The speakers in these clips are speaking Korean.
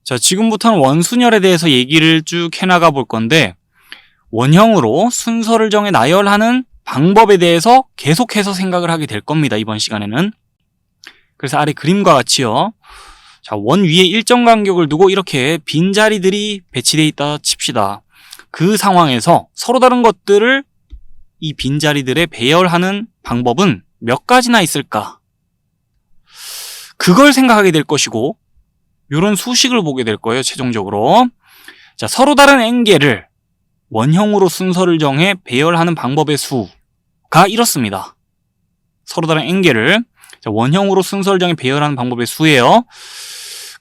자, 지금부터는 원순열에 대해서 얘기를 쭉 해나가 볼 건데, 원형으로 순서를 정해 나열하는 방법에 대해서 계속해서 생각을 하게 될 겁니다, 이번 시간에는. 그래서 아래 그림과 같이요. 자, 원 위에 일정 간격을 두고 이렇게 빈자리들이 배치되어 있다 칩시다. 그 상황에서 서로 다른 것들을 이 빈자리들에 배열하는 방법은 몇 가지나 있을까? 그걸 생각하게 될 것이고, 이런 수식을 보게 될 거예요, 최종적으로. 자, 서로 다른 n개를 원형으로 순서를 정해 배열하는 방법의 수가 이렇습니다. 서로 다른 n개를 원형으로 순서를 정해 배열하는 방법의 수예요.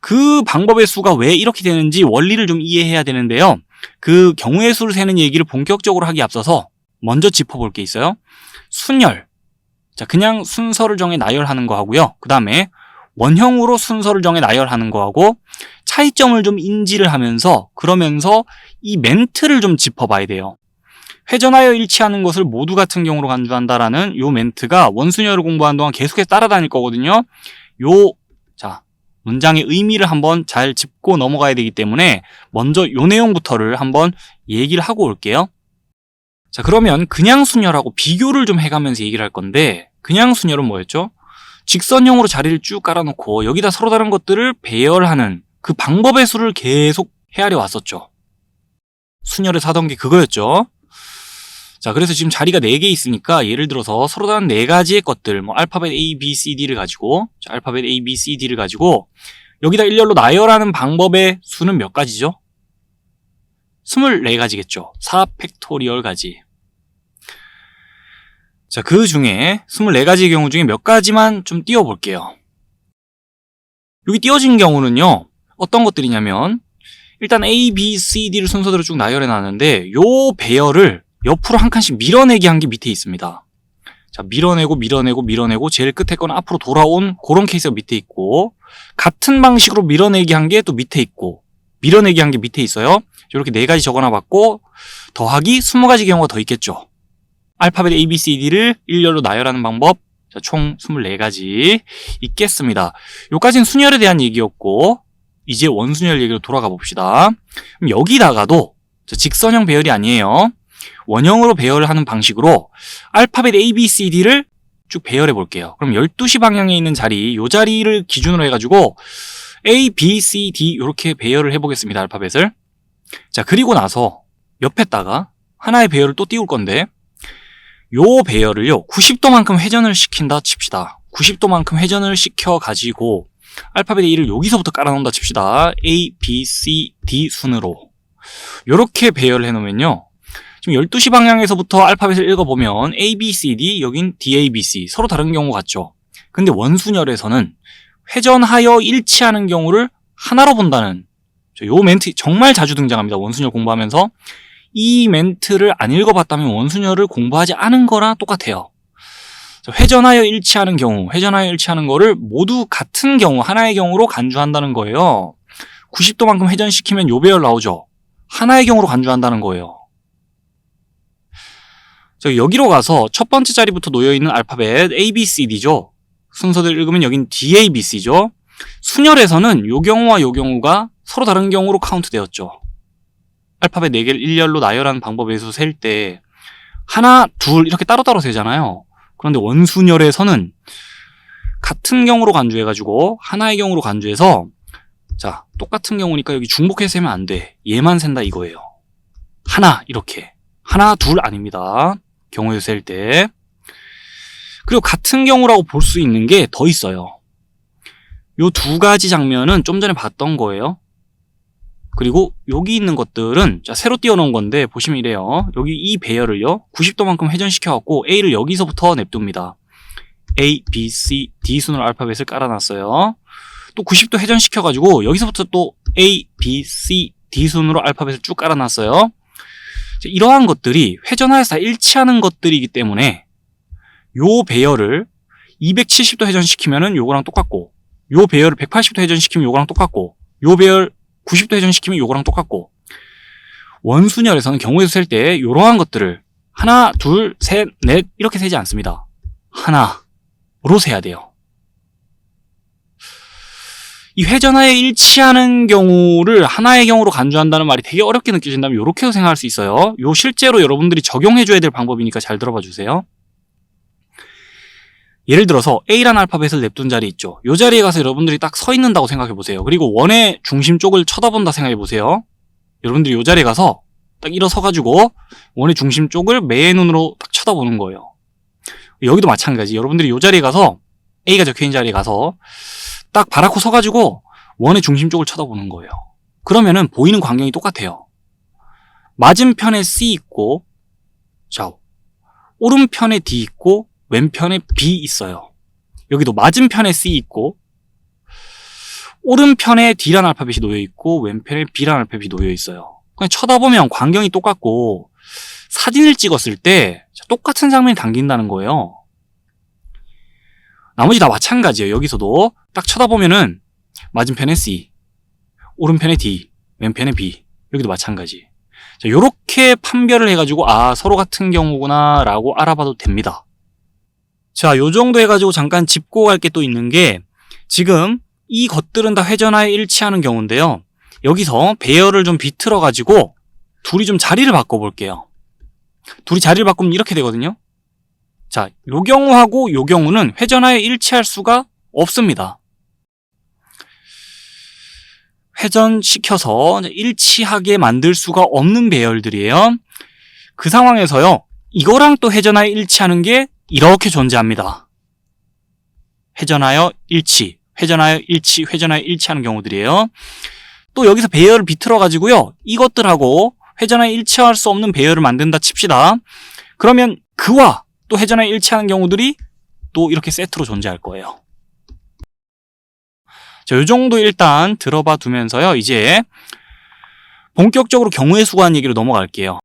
그 방법의 수가 왜 이렇게 되는지 원리를 좀 이해해야 되는데요. 그 경우의 수를 세는 얘기를 본격적으로 하기 앞서서 먼저 짚어볼 게 있어요. 순열. 자, 그냥 순서를 정해 나열하는 거 하고요. 그 다음에 원형으로 순서를 정해 나열하는 거하고 차이점을 좀 인지를 하면서 그러면서 이 멘트를 좀 짚어봐야 돼요. 회전하여 일치하는 것을 모두 같은 경우로 간주한다라는 요 멘트가 원순열을 공부하는 동안 계속해서 따라다닐 거거든요. 자, 문장의 의미를 한번 잘 짚고 넘어가야 되기 때문에 먼저 요 내용부터를 한번 얘기를 하고 올게요. 자, 그러면 그냥 순열하고 비교를 좀 해가면서 얘기를 할 건데, 그냥 순열은 뭐였죠? 직선형으로 자리를 쭉 깔아놓고 여기다 서로 다른 것들을 배열하는 그 방법의 수를 계속 헤아려 왔었죠. 순열에서 하던 게 그거였죠. 자, 그래서 지금 자리가 4개 있으니까 예를 들어서 서로 다른 4가지의 것들, 뭐 알파벳 A, B, C, D를 가지고, 자, 알파벳 A, B, C, D를 가지고 여기다 일렬로 나열하는 방법의 수는 몇 가지죠? 24가지겠죠. 4팩토리얼 가지. 자, 그 중에 24가지의 경우 중에 몇 가지만 좀 띄워볼게요. 여기 띄워진 경우는요, 어떤 것들이냐면, 일단 A, B, C, D를 순서대로 쭉 나열해 놨는데, 요 배열을 옆으로 한 칸씩 밀어내기 한 게 밑에 있습니다. 자, 밀어내고, 제일 끝에 거는 앞으로 돌아온 그런 케이스가 밑에 있고, 같은 방식으로 밀어내기 한 게 또 밑에 있고, 밀어내기 한 게 밑에 있어요. 이렇게 4가지 적어놔봤고, 더하기 20가지 경우가 더 있겠죠. 알파벳 A, B, C, D를 일렬로 나열하는 방법, 자, 총 24가지 있겠습니다. 요까지는 순열에 대한 얘기였고, 이제 원순열 얘기로 돌아가 봅시다. 그럼 여기다가도 직선형 배열이 아니에요. 원형으로 배열을 하는 방식으로 알파벳 A, B, C, D를 쭉 배열해 볼게요. 그럼 12시 방향에 있는 자리, 요 자리를 기준으로 해가지고 A, B, C, D 이렇게 배열을 해보겠습니다. 알파벳을. 자, 그리고 나서 옆에다가 하나의 배열을 또 띄울 건데, 요 배열을요 90도만큼 회전을 시킨다 칩시다. 90도만큼 회전을 시켜가지고 알파벳 A를 여기서부터 깔아놓는다 칩시다. A, B, C, D 순으로 요렇게 배열을 해놓으면요, 지금 12시 방향에서부터 알파벳을 읽어보면 A, B, C, D, 여긴 D, A, B, C 서로 다른 경우 같죠. 근데 원순열에서는 회전하여 일치하는 경우를 하나로 본다는 요 멘트 정말 자주 등장합니다. 원순열 공부하면서. 이 멘트를 안 읽어봤다면 원순열을 공부하지 않은 거랑 똑같아요. 회전하여 일치하는 경우, 회전하여 일치하는 거를 모두 같은 경우, 하나의 경우로 간주한다는 거예요. 90도만큼 회전시키면 요 배열 나오죠. 하나의 경우로 간주한다는 거예요. 여기로 가서 첫 번째 자리부터 놓여있는 알파벳 A, B, C, D죠. 순서대로 읽으면 여긴 D, A, B, C죠. 순열에서는 요 경우와 요 경우가 서로 다른 경우로 카운트 되었죠. 알파벳 4개를 일렬로 나열하는 방법에서 셀 때 하나, 둘 이렇게 따로따로 세잖아요. 그런데 원순열에서는 같은 경우로 간주해가지고 하나의 경우로 간주해서, 자, 똑같은 경우니까 여기 중복해서 세면 안 돼. 얘만 센다 이거예요. 하나 이렇게. 하나, 둘 아닙니다. 경우에서 셀 때. 그리고 같은 경우라고 볼 수 있는 게 더 있어요. 요 2가지 장면은 좀 전에 봤던 거예요. 그리고 여기 있는 것들은, 자, 새로 띄워놓은 건데 보시면 이래요. 여기 이 배열을요 90도만큼 회전시켜갖고 A를 여기서부터 냅둡니다. A, B, C, D 순으로 알파벳을 깔아놨어요. 또 90도 회전시켜가지고 여기서부터 또 A, B, C, D 순으로 알파벳을 쭉 깔아놨어요. 이러한 것들이 회전하여서 다 일치하는 것들이기 때문에 요 배열을 270도 회전시키면은 요거랑 똑같고, 요 배열을 180도 회전시키면 요거랑 똑같고, 요 배열 90도 회전시키면 요거랑 똑같고, 원순열에서는 경우에서 셀 때 이러한 것들을 하나, 둘, 셋, 넷 이렇게 세지 않습니다. 하나로 세야 돼요. 이 회전하에 일치하는 경우를 하나의 경우로 간주한다는 말이 되게 어렵게 느껴진다면 이렇게도 생각할 수 있어요. 요 실제로 여러분들이 적용해줘야 될 방법이니까 잘 들어봐 주세요. 예를 들어서 A라는 알파벳을 냅둔 자리 있죠. 이 자리에 가서 여러분들이 딱 서 있는다고 생각해 보세요. 그리고 원의 중심 쪽을 쳐다본다 생각해 보세요. 여러분들이 이 자리에 가서 딱 일어서 가지고 원의 중심 쪽을 매의 눈으로 딱 쳐다보는 거예요. 여기도 마찬가지. 여러분들이 이 자리에 가서 A가 적혀있는 자리에 가서 딱 바라코 서가지고 원의 중심 쪽을 쳐다보는 거예요. 그러면은 보이는 광경이 똑같아요. 맞은편에 C 있고, 자, 오른편에 D 있고, 왼편에 B 있어요. 여기도 맞은편에 C 있고, 오른편에 D라는 알파벳이 놓여 있고, 왼편에 B라는 알파벳이 놓여 있어요. 그냥 쳐다보면 광경이 똑같고, 사진을 찍었을 때 똑같은 장면이 당긴다는 거예요. 나머지 다 마찬가지예요. 여기서도 딱 쳐다보면은 맞은편에 C, 오른편에 D, 왼편에 B. 여기도 마찬가지. 자, 요렇게 판별을 해가지고 서로 같은 경우구나 라고 알아봐도 됩니다. 자, 요 정도 해가지고 잠깐 짚고 갈 게 또 있는 게 지금 이 것들은 다 회전하에 일치하는 경우인데요. 여기서 배열을 좀 비틀어가지고 둘이 좀 자리를 바꿔볼게요. 둘이 자리를 바꾸면 이렇게 되거든요. 자, 요 경우하고 요 경우는 회전하에 일치할 수가 없습니다. 회전시켜서 일치하게 만들 수가 없는 배열들이에요. 그 상황에서요, 이거랑 또 회전하에 일치하는 게 이렇게 존재합니다. 회전하여 일치, 회전하여 일치, 회전하여 일치하는 경우들이에요. 또 여기서 배열을 비틀어 가지고요, 이것들하고 회전하에 일치할 수 없는 배열을 만든다 칩시다. 그러면 그와 또 회전하에 일치하는 경우들이 또 이렇게 세트로 존재할 거예요. 자, 요 정도 일단 들어봐 두면서요, 이제 본격적으로 경우의 수가 한 얘기로 넘어갈게요.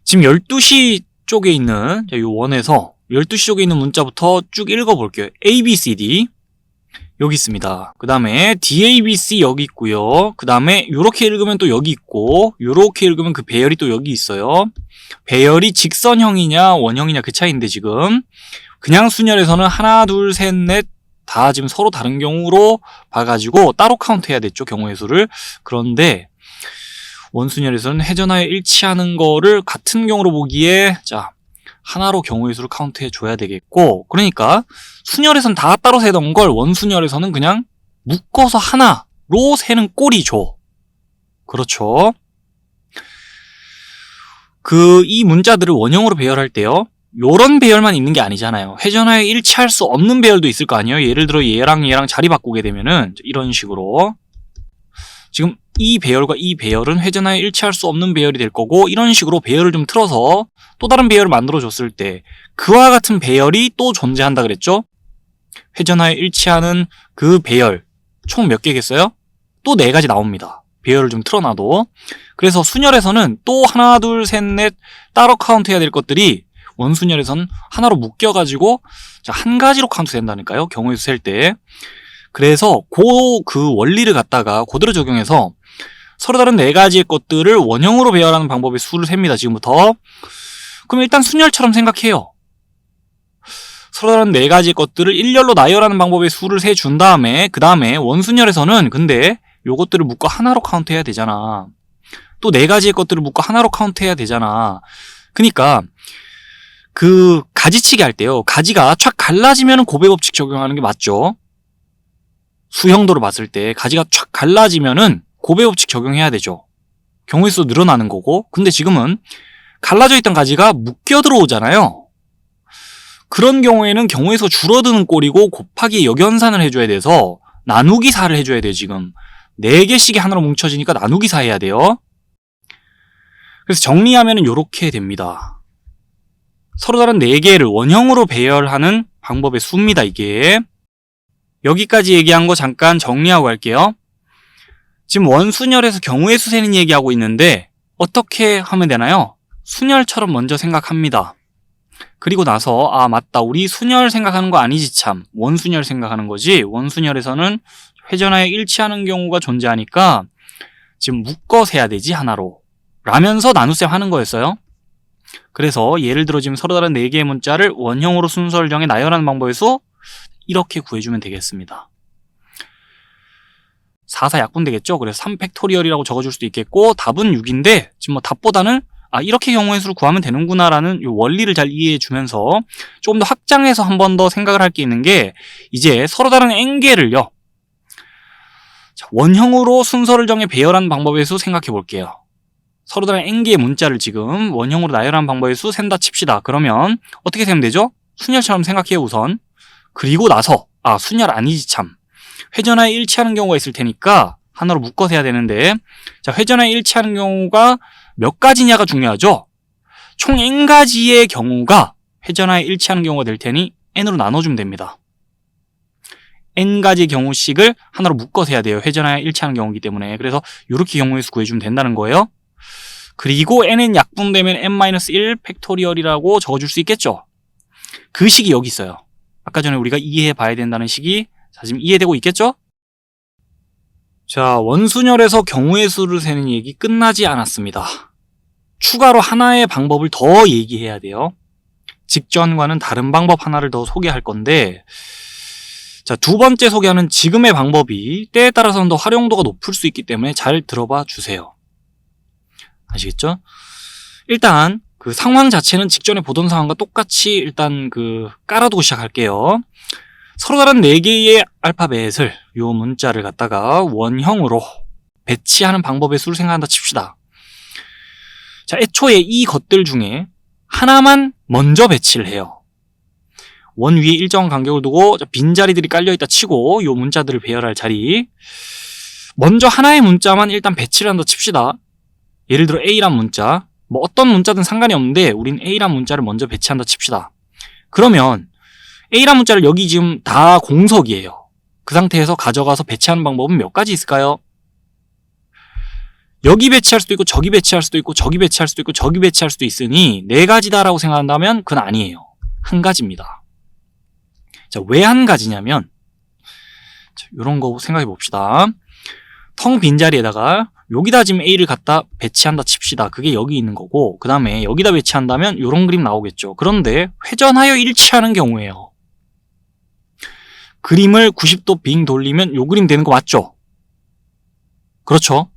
지금 12시 쪽에 있는, 요 원에서 12시 쪽에 있는 문자부터 쭉 읽어볼게요. A, B, C, D 여기 있습니다. 그 다음에 D, A, B, C 여기 있고요. 그 다음에 요렇게 읽으면 또 여기 있고, 요렇게 읽으면 그 배열이 또 여기 있어요. 배열이 직선형이냐 원형이냐 그 차이인데, 지금 그냥 순열에서는 하나, 둘, 셋, 넷 다 지금 서로 다른 경우로 봐가지고 따로 카운트해야 됐죠, 경우의 수를. 그런데 원순열에서는 회전하에 일치하는 거를 같은 경우로 보기에, 자, 하나로 경우의 수를 카운트해 줘야 되겠고, 그러니까 순열에서는 다 따로 세던 걸 원순열에서는 그냥 묶어서 하나로 세는 꼴이죠. 그렇죠. 이 문자들을 원형으로 배열할 때요, 요런 배열만 있는 게 아니잖아요. 회전하에 일치할 수 없는 배열도 있을 거 아니에요. 예를 들어 얘랑 자리 바꾸게 되면은 이런 식으로, 지금 이 배열과 이 배열은 회전하에 일치할 수 없는 배열이 될 거고, 이런 식으로 배열을 좀 틀어서 또 다른 배열을 만들어 줬을 때 그와 같은 배열이 또 존재한다 그랬죠. 회전하에 일치하는 그 배열 총 몇 개겠어요? 또 4가지 나옵니다. 배열을 좀 틀어놔도. 그래서 순열에서는 또 하나, 둘, 셋, 넷 따로 카운트해야 될 것들이 원순열에서는 하나로 묶여가지고 한 가지로 카운트 된다니까요, 경우의 수 셀 때. 그래서 그 원리를 갖다가 그대로 적용해서 서로 다른 4가지의 것들을 원형으로 배열하는 방법의 수를 셉니다, 지금부터. 그럼 일단 순열처럼 생각해요. 서로 다른 4가지의 것들을 일렬로 나열하는 방법의 수를 세준 다음에, 그 다음에 원순열에서는 근데 요것들을 묶어 하나로 카운트해야 되잖아. 또 4가지의 것들을 묶어 하나로 카운트해야 되잖아. 그러니까 그 가지치기 할 때요, 가지가 촥 갈라지면 곱의 법칙 적용하는 게 맞죠. 수형도로 봤을 때 가지가 촥 갈라지면은 곱의 법칙 적용해야 되죠. 경우의 수 늘어나는 거고. 근데 지금은 갈라져 있던 가지가 묶여 들어오잖아요. 그런 경우에는 경우의 수가 줄어드는 꼴이고 곱하기 역연산을 해줘야 돼서 나누기 4를 해줘야 돼요. 지금 4개씩이 하나로 뭉쳐지니까 나누기 4 해야 돼요. 그래서 정리하면은 요렇게 됩니다. 서로 다른 4개를 원형으로 배열하는 방법의 수입니다, 이게. 여기까지 얘기한 거 잠깐 정리하고 갈게요. 지금 원순열에서 경우의 수 세는 얘기하고 있는데 어떻게 하면 되나요? 순열처럼 먼저 생각합니다. 그리고 나서 맞다, 우리 순열 생각하는 거 아니지 참, 원순열 생각하는 거지. 원순열에서는 회전하에 일치하는 경우가 존재하니까 지금 묶어 세야 되지, 하나로 라면서 나눗셈 하는 거였어요. 그래서 예를 들어 지금 서로 다른 4개의 문자를 원형으로 순서를 정해 나열하는 방법의 수, 이렇게 구해주면 되겠습니다. 4사 약분 되겠죠? 그래서 3팩토리얼이라고 적어줄 수도 있겠고 답은 6인데 지금 뭐 답보다는 이렇게 경우의 수를 구하면 되는구나 라는 요 원리를 잘 이해해 주면서 조금 더 확장해서 한 번 더 생각을 할 게 있는 게 이제 서로 다른 n개를요 원형으로 순서를 정해 배열한 방법의 수 생각해 볼게요. 서로 다른 n개의 문자를 지금 원형으로 나열한 방법의 수 센다 칩시다. 그러면 어떻게 되면 되죠? 순열처럼 생각해요 우선. 그리고 나서 순열 아니지 참. 회전하에 일치하는 경우가 있을 테니까 하나로 묶어서 해야 되는데 자 회전하에 일치하는 경우가 몇 가지냐가 중요하죠. 총 n가지의 경우가 회전하에 일치하는 경우가 될 테니 n으로 나눠주면 됩니다. n가지 경우씩을 하나로 묶어서 해야 돼요. 회전하에 일치하는 경우이기 때문에. 그래서 이렇게 경우의 수 구해주면 된다는 거예요. 그리고 n은 약분되면 n-1 팩토리얼이라고 적어줄 수 있겠죠. 그 식이 여기 있어요. 아까 전에 우리가 이해해 봐야 된다는 식이 지금 이해되고 있겠죠? 자, 원순열에서 경우의 수를 세는 얘기 끝나지 않았습니다. 추가로 하나의 방법을 더 얘기해야 돼요. 직전과는 다른 방법 하나를 더 소개할 건데 자, 두 번째 소개하는 지금의 방법이 때에 따라서는 더 활용도가 높을 수 있기 때문에 잘 들어봐 주세요. 아시겠죠? 일단 그 상황 자체는 직전에 보던 상황과 똑같이 일단 깔아두고 시작할게요. 서로 다른 4개의 알파벳을 요 문자를 갖다가 원형으로 배치하는 방법의 수를 생각한다 칩시다. 자, 애초에 이 것들 중에 하나만 먼저 배치를 해요. 원 위에 일정한 간격을 두고 빈자리들이 깔려있다 치고 요 문자들을 배열할 자리 먼저 하나의 문자만 일단 배치를 한다 칩시다. 예를 들어 A란 문자 뭐 어떤 문자든 상관이 없는데 우린 A란 문자를 먼저 배치한다 칩시다. 그러면 A란 문자를 여기 지금 다 공석이에요. 그 상태에서 가져가서 배치하는 방법은 몇 가지 있을까요? 여기 배치할 수도 있고 저기 배치할 수도 있고 저기 배치할 수도 있고 저기 배치할 수도 있으니 4가지다라고 생각한다면 그건 아니에요. 한 가지입니다. 자, 왜 한 가지냐면 이런 거 생각해 봅시다. 텅 빈 자리에다가 여기다 지금 A를 갖다 배치한다 칩시다. 그게 여기 있는 거고 그 다음에 여기다 배치한다면 이런 그림 나오겠죠. 그런데 회전하여 일치하는 경우에요. 그림을 90도 빙 돌리면 요 그림 되는 거 맞죠? 그렇죠?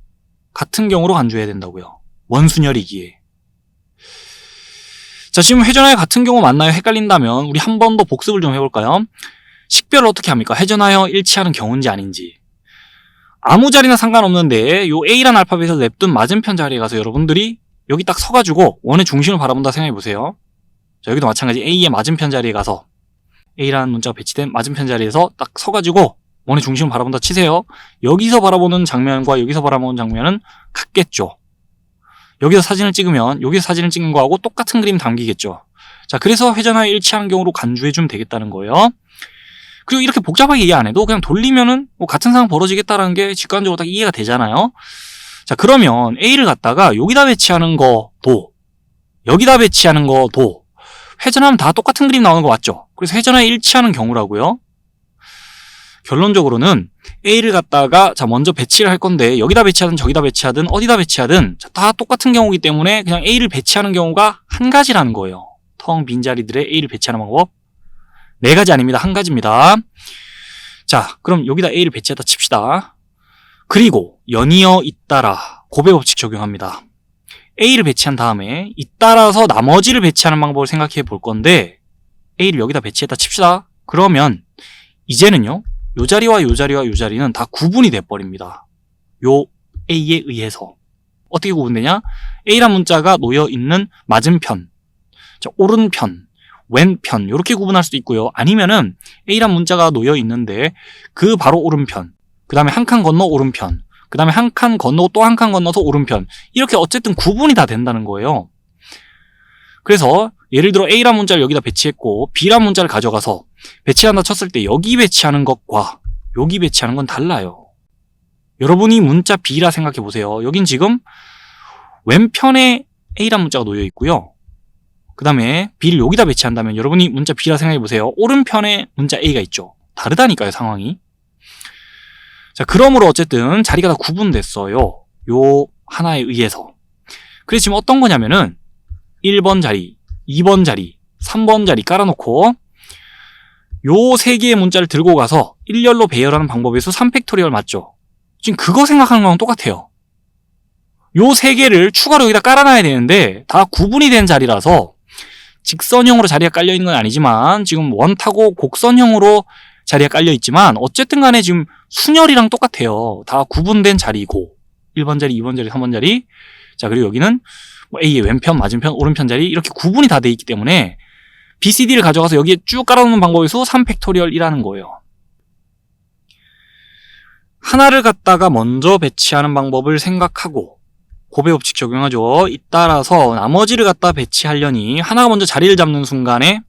같은 경우로 간주해야 된다고요. 원순열이기에. 자, 지금 회전하여 같은 경우 맞나요? 헷갈린다면 우리 한 번 더 복습을 좀 해볼까요? 식별을 어떻게 합니까? 회전하여 일치하는 경우인지 아닌지. 아무 자리나 상관없는데 요 A란 알파벳에서 냅둔 맞은편 자리에 가서 여러분들이 여기 딱 서가지고 원의 중심을 바라본다 생각해보세요. 자, 여기도 마찬가지 A의 맞은편 자리에 가서 A라는 문자가 배치된 맞은편 자리에서 딱 서가지고 원의 중심을 바라본다 치세요. 여기서 바라보는 장면과 여기서 바라보는 장면은 같겠죠. 여기서 사진을 찍으면 여기서 사진을 찍는 거하고 똑같은 그림 담기겠죠. 자, 그래서 회전하여 일치하는 경우로 간주해주면 되겠다는 거예요. 그리고 이렇게 복잡하게 얘기 안 해도 그냥 돌리면은 뭐 같은 상황 벌어지겠다라는 게 직관적으로 딱 이해가 되잖아요. 자, 그러면 A를 갖다가 여기다 배치하는 거도 여기다 배치하는 거도 회전하면 다 똑같은 그림 나오는 거 맞죠? 그래서 회전하여 일치하는 경우라고요. 결론적으로는 A를 갖다가 먼저 배치를 할 건데 여기다 배치하든 저기다 배치하든 어디다 배치하든 다 똑같은 경우이기 때문에 그냥 A를 배치하는 경우가 한 가지라는 거예요. 텅 빈 자리들의 A를 배치하는 방법 4가지 아닙니다. 한 가지입니다. 자, 그럼 여기다 A를 배치했다 칩시다. 그리고 연이어 잇따라 고배 법칙 적용합니다. A를 배치한 다음에 잇따라서 나머지를 배치하는 방법을 생각해 볼 건데 A를 여기다 배치했다 칩시다. 그러면 이제는요 요 자리와 요 자리와 요 자리는 다 구분이 돼버립니다. 요 A에 의해서 어떻게 구분되냐? A란 문자가 놓여있는 맞은편, 자, 오른편, 왼편 이렇게 구분할 수도 있고요. 아니면은 A란 문자가 놓여있는데 그 바로 오른편, 그 다음에 한 칸 건너 오른편, 그 다음에 한 칸 건너고 또 한 칸 건너서 오른편 이렇게 어쨌든 구분이 다 된다는 거예요. 그래서 예를 들어 A란 문자를 여기다 배치했고 B란 문자를 가져가서 배치한다 쳤을 때 여기 배치하는 것과 여기 배치하는 건 달라요. 여러분이 문자 B라 생각해 보세요. 여긴 지금 왼편에 A란 문자가 놓여 있고요. 그 다음에 B를 여기다 배치한다면 여러분이 문자 B라 생각해 보세요. 오른편에 문자 A가 있죠. 다르다니까요, 상황이. 자, 그러므로 어쨌든 자리가 다 구분됐어요. 요 하나에 의해서. 그래서 지금 어떤 거냐면은 1번 자리, 2번 자리, 3번 자리 깔아놓고 요 세 개의 문자를 들고 가서 일렬로 배열하는 방법의 수 3팩토리얼 맞죠? 지금 그거 생각하는 거랑 똑같아요. 요 세 개를 추가로 여기다 깔아놔야 되는데 다 구분이 된 자리라서 직선형으로 자리가 깔려있는 건 아니지만 지금 원타고 곡선형으로 자리가 깔려있지만 어쨌든 간에 지금 순열이랑 똑같아요. 다 구분된 자리고 1번 자리, 2번 자리, 3번 자리. 자, 그리고 여기는 뭐 A의 왼편, 맞은편, 오른편 자리 이렇게 구분이 다 돼 있기 때문에 BCD를 가져가서 여기에 쭉 깔아놓는 방법의 수 3팩토리얼이라는 거예요. 하나를 갖다가 먼저 배치하는 방법을 생각하고 곱의 법칙 적용하죠. 잇따라서 나머지를 갖다 배치하려니 하나가 먼저 자리를 잡는 순간에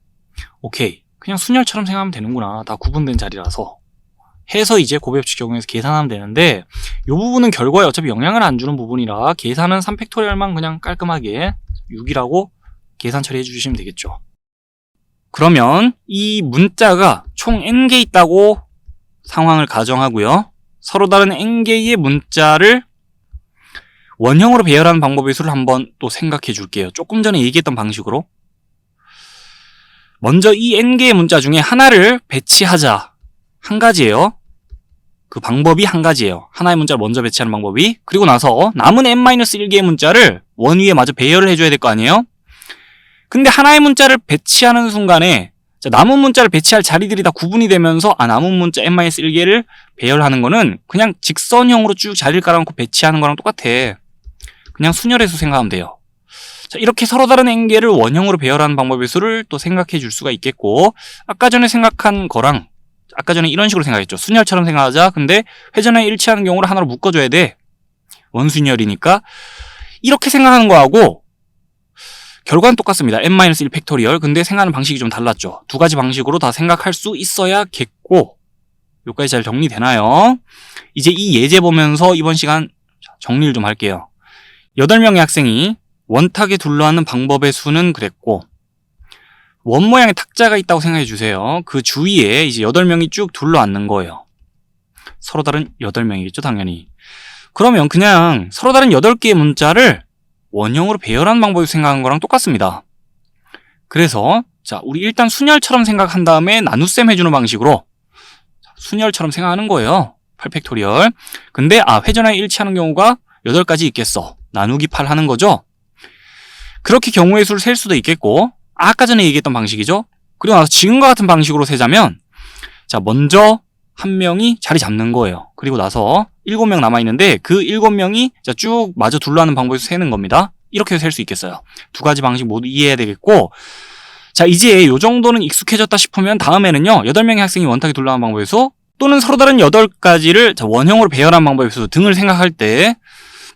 오케이, 그냥 순열처럼 생각하면 되는구나. 다 구분된 자리라서 해서 이제 곱의 법칙 적용해서 계산하면 되는데 이 부분은 결과에 어차피 영향을 안 주는 부분이라 계산은 3팩토리얼만 그냥 깔끔하게 6이라고 계산 처리해 주시면 되겠죠. 그러면 이 문자가 총 n개 있다고 상황을 가정하고요. 서로 다른 n개의 문자를 원형으로 배열하는 방법의 수를 한번 또 생각해 줄게요. 조금 전에 얘기했던 방식으로. 먼저 이 n개의 문자 중에 하나를 배치하자. 한 가지예요. 그 방법이 한 가지예요. 하나의 문자를 먼저 배치하는 방법이. 그리고 나서 남은 n-1개의 문자를 원 위에 마저 배열을 해줘야 될 거 아니에요? 근데 하나의 문자를 배치하는 순간에 남은 문자를 배치할 자리들이 다 구분이 되면서 남은 문자 n-1개를 배열하는 거는 그냥 직선형으로 쭉 자리를 깔아놓고 배치하는 거랑 똑같아. 그냥 순열의 수 생각하면 돼요. 자, 이렇게 서로 다른 n개를 원형으로 배열하는 방법의 수를 또 생각해 줄 수가 있겠고 아까 전에 생각한 거랑 아까 전에 이런 식으로 생각했죠. 순열처럼 생각하자. 근데 회전에 일치하는 경우를 하나로 묶어줘야 돼. 원순열이니까 이렇게 생각하는 거하고 결과는 똑같습니다. n-1 팩토리얼. 근데 생각하는 방식이 좀 달랐죠. 두 가지 방식으로 다 생각할 수 있어야겠고 여기까지 잘 정리되나요? 이제 이 예제 보면서 이번 시간 정리를 좀 할게요. 8명의 학생이 원탁에 둘러앉는 방법의 수는 그랬고 원 모양의 탁자가 있다고 생각해 주세요. 그 주위에 이제 8명이 쭉 둘러앉는 거예요. 서로 다른 8명이겠죠, 당연히. 그러면 그냥 서로 다른 8개의 문자를 원형으로 배열하는 방법을 생각한 거랑 똑같습니다. 그래서 자, 우리 일단 순열처럼 생각한 다음에 나눗셈 해주는 방식으로 순열처럼 생각하는 거예요. 8팩토리얼. 근데 회전하에 일치하는 경우가 8가지 있겠어. 나누기 8 하는 거죠. 그렇게 경우의 수를 셀 수도 있겠고 아까 전에 얘기했던 방식이죠. 그리고 나서 지금과 같은 방식으로 세자면 자, 먼저 한 명이 자리 잡는 거예요. 그리고 나서 7명 남아있는데 그 7명이 쭉 마저 둘러앉는 방법에서 세는 겁니다. 이렇게 셀 수 있겠어요. 두 가지 방식 모두 이해해야 되겠고 자, 이제 이 정도는 익숙해졌다 싶으면 다음에는요 8명의 학생이 원탁에 둘러앉는 방법에서 또는 서로 다른 8가지를 원형으로 배열하는 방법에서 등을 생각할 때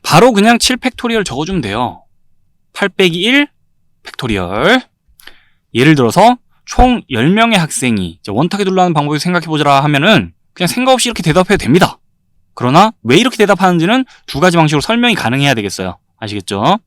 바로 그냥 7팩토리얼 적어주면 돼요. 8 빼기 1 팩토리얼. 예를 들어서 총 10명의 학생이 원탁에 둘러앉는 방법을 생각해보자 하면은 그냥 생각 없이 이렇게 대답해도 됩니다. 그러나 왜 이렇게 대답하는지는 두 가지 방식으로 설명이 가능해야 되겠어요. 아시겠죠?